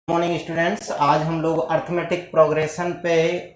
Morning students, आज हम लोग अर्थमेटिक प्रोग्रेशन पे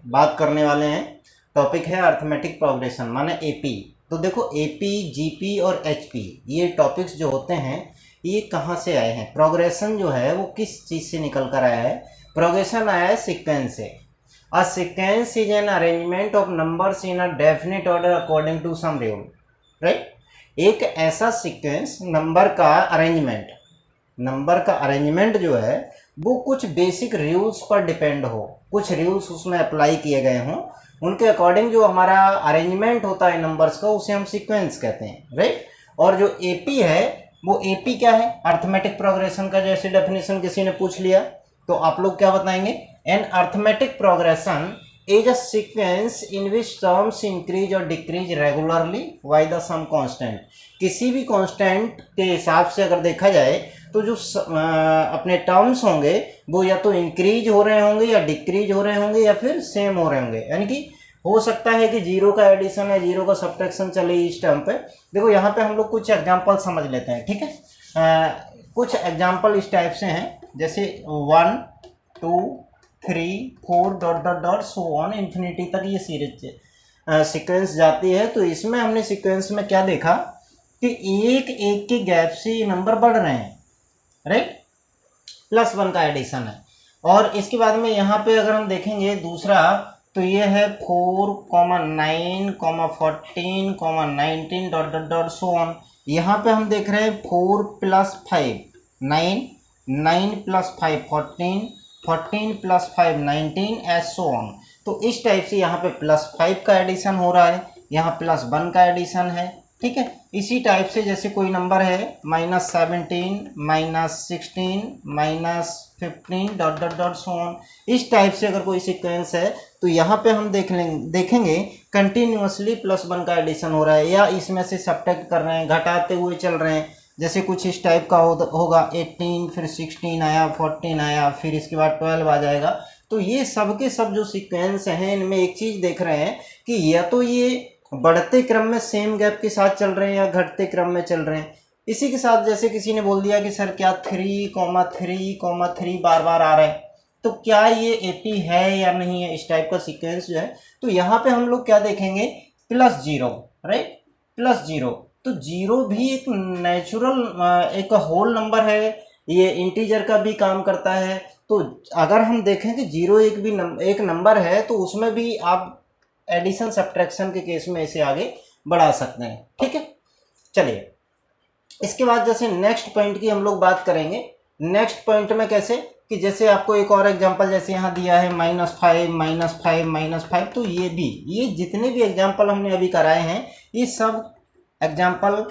बात करने वाले हैं। टॉपिक है अर्थमेटिक प्रोग्रेशन माने एपी। तो देखो, एपी, जीपी और एचपी ये टॉपिक्स जो होते हैं ये कहाँ से आए हैं। प्रोग्रेशन जो है वो किस चीज़ से निकल कर आया है। प्रोग्रेशन आया है सीक्वेंस से। A sequence is an arrangement of numbers in a definite order according to some rule, right. एक ऐसा सीक्वेंस नंबर का अरेंजमेंट जो है वो कुछ बेसिक रूल्स पर डिपेंड हो, कुछ रूल्स उसमें अप्लाई किए गए हों, उनके अकॉर्डिंग जो हमारा अरेंजमेंट होता है नंबर्स का उसे हम सीक्वेंस कहते हैं, राइट। और जो एपी है वो एपी क्या है, अर्थमेटिक प्रोग्रेशन का जैसे डेफिनेशन किसी ने पूछ लिया तो आप लोग क्या बताएंगे। An arithmetic progression is a sequence in which terms increase और decrease regularly by the same constant. किसी भी कांस्टेंट के हिसाब से अगर देखा जाए तो जो अपने टर्म्स होंगे वो या तो इंक्रीज हो रहे होंगे या डिक्रीज हो रहे होंगे या फिर सेम हो रहे होंगे। यानी कि हो सकता है कि जीरो का एडिशन है, जीरो का सब्ट्रैक्शन चले इस टर्म पे। देखो यहाँ पे हम लोग कुछ एग्जांपल समझ लेते हैं, ठीक है। कुछ एग्जांपल इस टाइप से हैं, जैसे 1 2 3 4 dot dot dot so on infinity तक ये सीरीज सीक्वेंस जाती है। तो इसमें हमने सीक्वेंस में क्या देखा कि एक एक के गैप से ये नंबर बढ़ रहे हैं, राइट। +1 का एडिशन है। और इसके बाद में यहाँ पे अगर हम देखेंगे दूसरा, तो ये है 4, 9, 14, 19 dot dot dot so on. यहाँ पे हम देख रहे हैं 4 + 5 9, 9 + 5 14, 14 + 5 19 एज सो ऑन। तो इस टाइप से यहाँ पे +5 का एडिशन हो रहा है, यहाँ +1 का एडिशन है, ठीक है। इसी टाइप से जैसे कोई नंबर है -17, -16, -15 dot dot dot so on. इस टाइप से अगर कोई सीक्वेंस है तो यहाँ पे हम देखेंगे कंटिन्यूअसली +1 का एडिशन हो रहा है या इसमें से सब्ट्रैक्ट कर रहे हैं, घटाते हुए चल रहे हैं। जैसे कुछ इस टाइप का होगा 18, फिर 16 आया, 14 आया, फिर इसके बाद 12 आ जाएगा। तो ये सब के सब जो सीक्वेंस हैं इनमें एक चीज़ देख रहे हैं कि या तो ये बढ़ते क्रम में सेम गैप के साथ चल रहे हैं या घटते क्रम में चल रहे हैं। इसी के साथ जैसे किसी ने बोल दिया कि सर क्या 3,3,3 बार बार आ रहा है, तो क्या ये एपी है या नहीं है, इस टाइप का सीक्वेंस जो है। तो यहाँ पे हम लोग क्या देखेंगे, +0, राइट, +0। तो जीरो भी एक नेचुरल एक होल नंबर है, ये इंटीजर का भी काम करता है। तो अगर हम देखें कि जीरो एक नंबर है तो उसमें भी आप एडिशन सब्ट्रैक्शन के केस में इसे आगे बढ़ा सकते हैं, ठीक है। चलिए, इसके बाद जैसे नेक्स्ट पॉइंट की हम लोग बात करेंगे। नेक्स्ट पॉइंट में कैसे कि जैसे आपको एक और एग्जांपल जैसे यहाँ दिया है -5 -5 -5। तो ये जितने भी एग्जांपल हमने अभी कराए हैं ये सब एग्जांपल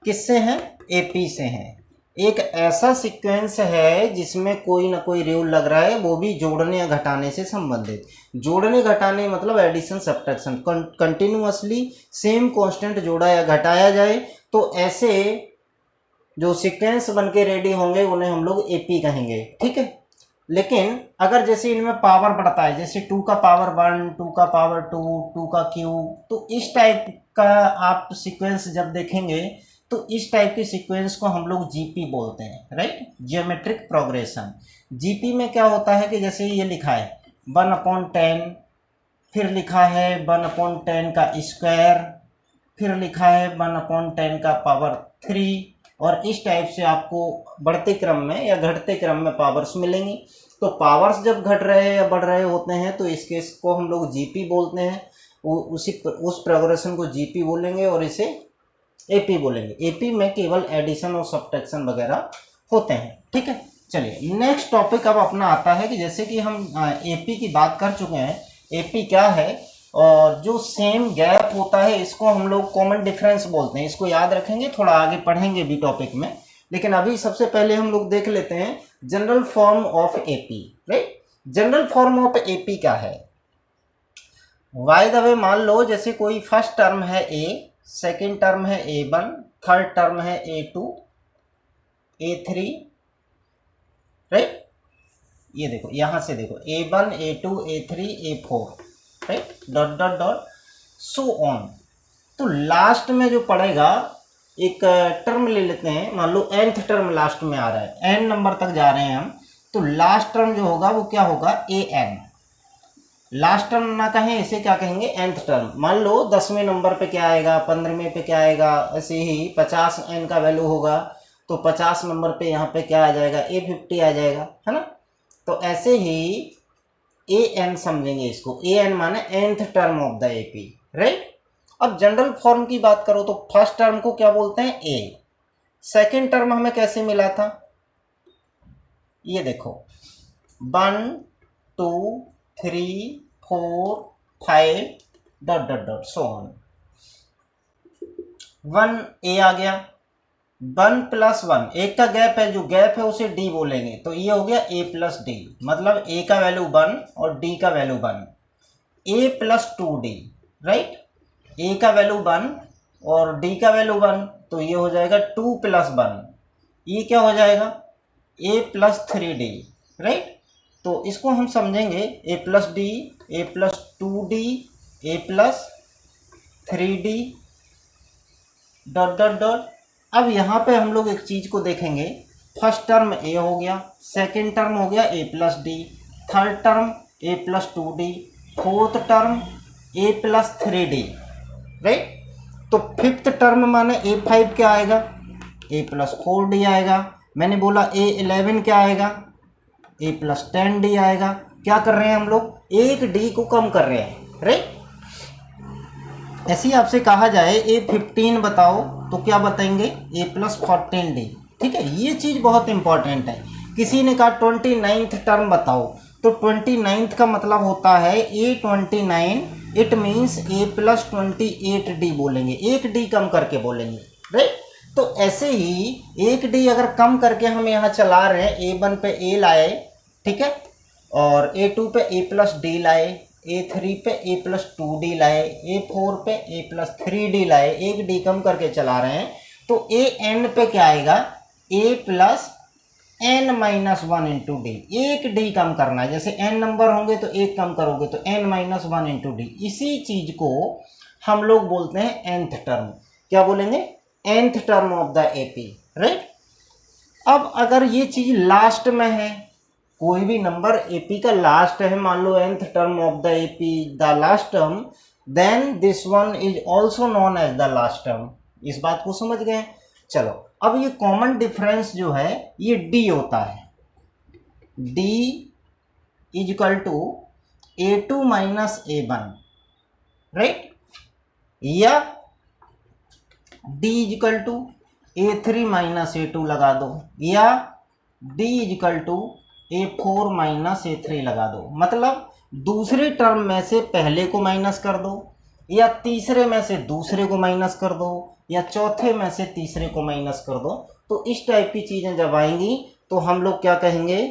किससे हैं, एपी से हैं। एक ऐसा सीक्वेंस है जिसमें कोई ना कोई रूल लग रहा है, वो भी जोड़ने या घटाने से संबंधित। जोड़ने घटाने मतलब addition subtraction, continuously same constant जोड़ा या घटाया जाए तो ऐसे जो सीक्वेंस बन के रेडी होंगे उन्हें हम लोग एपी कहेंगे, ठीक है। लेकिन अगर जैसे इनमें पावर बढ़ता है, जैसे 2 का पावर 1, 2 का पावर 2, 2 का क्यूब, तो इस टाइप का आप सीक्वेंस जब देखेंगे तो इस टाइप के सीक्वेंस को हम लोग जीपी बोलते हैं, राइट, जियोमेट्रिक प्रोग्रेशन। जीपी में क्या होता है कि जैसे ये लिखा है 1/10, फिर लिखा है 1/10 का स्क्वायर, फिर लिखा है 1/10 का पावर 3, और इस टाइप से आपको बढ़ते क्रम में या घटते क्रम में पावर्स मिलेंगी। तो पावर्स जब घट रहे या बढ़ रहे होते हैं तो इस केस को हम लोग जीपी बोलते हैं। उस प्रोग्रेशन को जीपी बोलेंगे और इसे एपी बोलेंगे। एपी में केवल एडिशन और सब्ट्रैक्शन वगैरह होते हैं, ठीक है। चलिए, नेक्स्ट टॉपिक अब अपना आता है कि जैसे कि हम एपी की बात कर चुके हैं, एपी क्या है, और जो सेम गैप होता है इसको हम लोग कॉमन डिफरेंस बोलते हैं। इसको याद रखेंगे, थोड़ा आगे पढ़ेंगे भी टॉपिक में, लेकिन अभी सबसे पहले हम लोग देख लेते हैं general form of AP, right. General form of AP क्या है। बाय द वे, मान लो जैसे कोई फर्स्ट टर्म है ए, सेकेंड टर्म है A1, थर्ड टर्म है A2, A3, राइट। ये देखो, यहां से देखो A1 A2 A3 A4, right, dot dot dot so on. तो लास्ट में जो पड़ेगा एक टर्म ले लेते हैं, मान लो nth टर्म लास्ट में आ रहा है, n नंबर तक जा रहे हैं हम, तो लास्ट टर्म जो होगा वो क्या होगा, ए एन। लास्ट टर्म ना कहें, इसे क्या कहेंगे, nth टर्म। मान लो 10वें नंबर पे क्या आएगा, 15वें पे क्या आएगा, ऐसे ही 50 n का वैल्यू होगा तो 50 नंबर पे यहाँ पे क्या आ जाएगा, A50 आ जाएगा, है ना। तो ऐसे ही ए एन समझेंगे इसको, ए एन माने nth term of the AP, right. अब जनरल फॉर्म की बात करो तो फर्स्ट टर्म को क्या बोलते हैं, ए। सेकेंड टर्म हमें कैसे मिला था, ये देखो 1 2 3 4 5 dot dot dot so on. 1 ए आ गया, 1 प्लस 1 एक का गैप है, जो गैप है उसे डी बोलेंगे, तो ये हो गया ए प्लस डी, मतलब ए का वैल्यू 1 और डी का वैल्यू 1, ए प्लस 2d, राइट। ए का वैल्यू 1 और डी का वैल्यू 1, तो ये हो जाएगा 2 प्लस 1, ये क्या हो जाएगा, ए प्लस 3d, राइट। तो इसको हम समझेंगे A plus D, A plus 2d, A plus 3d dot dot dot. अब यहाँ पे हम लोग एक चीज को देखेंगे, फर्स्ट टर्म ए हो गया, सेकेंड टर्म हो गया ए प्लस डी, थर्ड टर्म ए प्लस 2d, फोर्थ टर्म ए प्लस 3d, राइट। तो फिफ्थ टर्म माने A5 क्या आएगा, ए प्लस 4d आएगा। मैंने बोला A11 क्या आएगा, ए प्लस 10d आएगा। क्या कर रहे हैं हम लोग, एक डी को कम कर रहे हैं, राइट। ऐसे ही आपसे कहा जाए A15 बताओ तो क्या बताएंगे, ए प्लस 14d, ठीक है। ये चीज बहुत इंपॉर्टेंट है। किसी ने कहा 29th टर्म बताओ, तो 29th का मतलब होता है A29, it means A plus 28d बोलेंगे, एक डी कम करके बोलेंगे, राइट। तो ऐसे ही एक डी अगर कम करके हम यहाँ चला रहे हैं, A1 पे ए लाए, ठीक है, और A2 पे ए प्लस डी लाए, A3 पे ए प्लस 2d लाए, A4 पे ए प्लस 3d लाए, एक डी कम करके चला रहे हैं, तो ए एन पे क्या आएगा, A plus n minus 1 into D, एक डी कम करना है। जैसे n नंबर होंगे तो एक कम करोगे तो n माइनस 1 इंटू डी। इसी चीज को हम लोग बोलते हैं nth टर्म। क्या बोलेंगे, nth term of the AP, right. अब अगर ये चीज लास्ट में है, कोई भी नंबर एपी का लास्ट है, मान लो nth term of the AP the last term, then this one is also known as the last term. इस बात को समझ गए। चलो अब ये कॉमन डिफरेंस जो है ये डी होता है, D is equal to A2 minus A1, right, या D is equal to A3 minus A2 लगा दो, या D is equal to A4 minus A3 लगा दो। मतलब दूसरे टर्म में से पहले को माइनस कर दो, या तीसरे में से दूसरे को माइनस कर दो, या चौथे में से तीसरे को माइनस कर दो। तो इस टाइप की चीज़ें जब आएंगी तो हम लोग क्या कहेंगे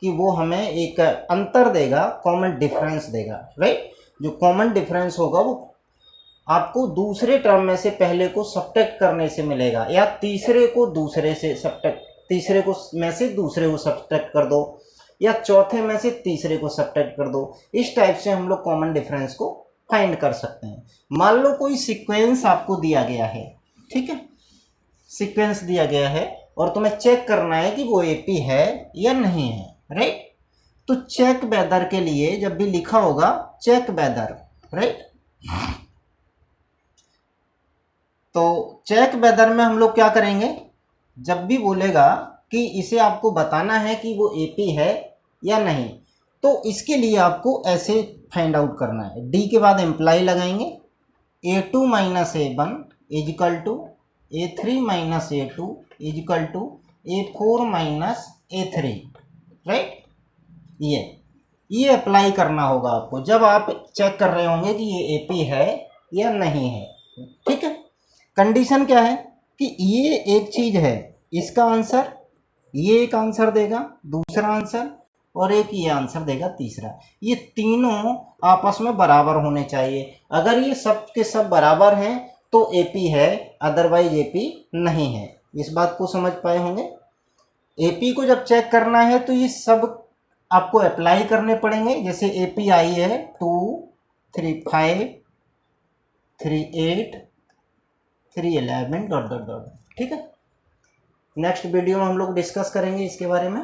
कि वो हमें एक अंतर देगा, कॉमन डिफरेंस देगा, राइट। जो कॉमन डिफरेंस होगा वो आपको दूसरे टर्म में से पहले को सब्ट्रैक्ट करने से मिलेगा, या तीसरे को दूसरे से सब्ट्रैक्ट, तीसरे को में से दूसरे को सब्ट्रैक्ट कर दो, या चौथे में से तीसरे को सब्ट्रैक्ट कर दो। इस टाइप से हम लोग कॉमन डिफरेंस को फाइंड कर सकते हैं। मान लो कोई सीक्वेंस आपको दिया गया है, ठीक है, सीक्वेंस दिया गया है और तुम्हें चेक करना है कि वो एपी है या नहीं है, राइट। तो चेक वेदर के लिए जब भी लिखा होगा चेक वेदर, राइट, तो चेक वेदर में हम लोग क्या करेंगे, जब भी बोलेगा कि इसे आपको बताना है कि वो एपी है या नहीं, तो इसके लिए आपको ऐसे फाइंड आउट करना है। डी के बाद एम्प्लाई लगाएंगे, A2 minus A1 is equal to A3 minus A2 is equal to A4 minus A3, right. ये अप्लाई करना होगा आपको जब आप चेक कर रहे होंगे कि ये एपी है या नहीं है, ठीक है। कंडीशन क्या है कि ये एक चीज है, इसका आंसर ये एक आंसर देगा, दूसरा आंसर, और एक ये आंसर देगा तीसरा। ये तीनों आपस में बराबर होने चाहिए। अगर ये सब के सब बराबर हैं तो एपी है, अदरवाइज एपी नहीं है। इस बात को समझ पाए होंगे। एपी को जब चेक करना है तो ये सब आपको अप्लाई करने पड़ेंगे। जैसे एपी आई है 2 3 5 3 8 3 11 डॉट डॉट डॉट, ठीक है। नेक्स्ट वीडियो में हम लोग डिस्कस करेंगे इसके बारे में।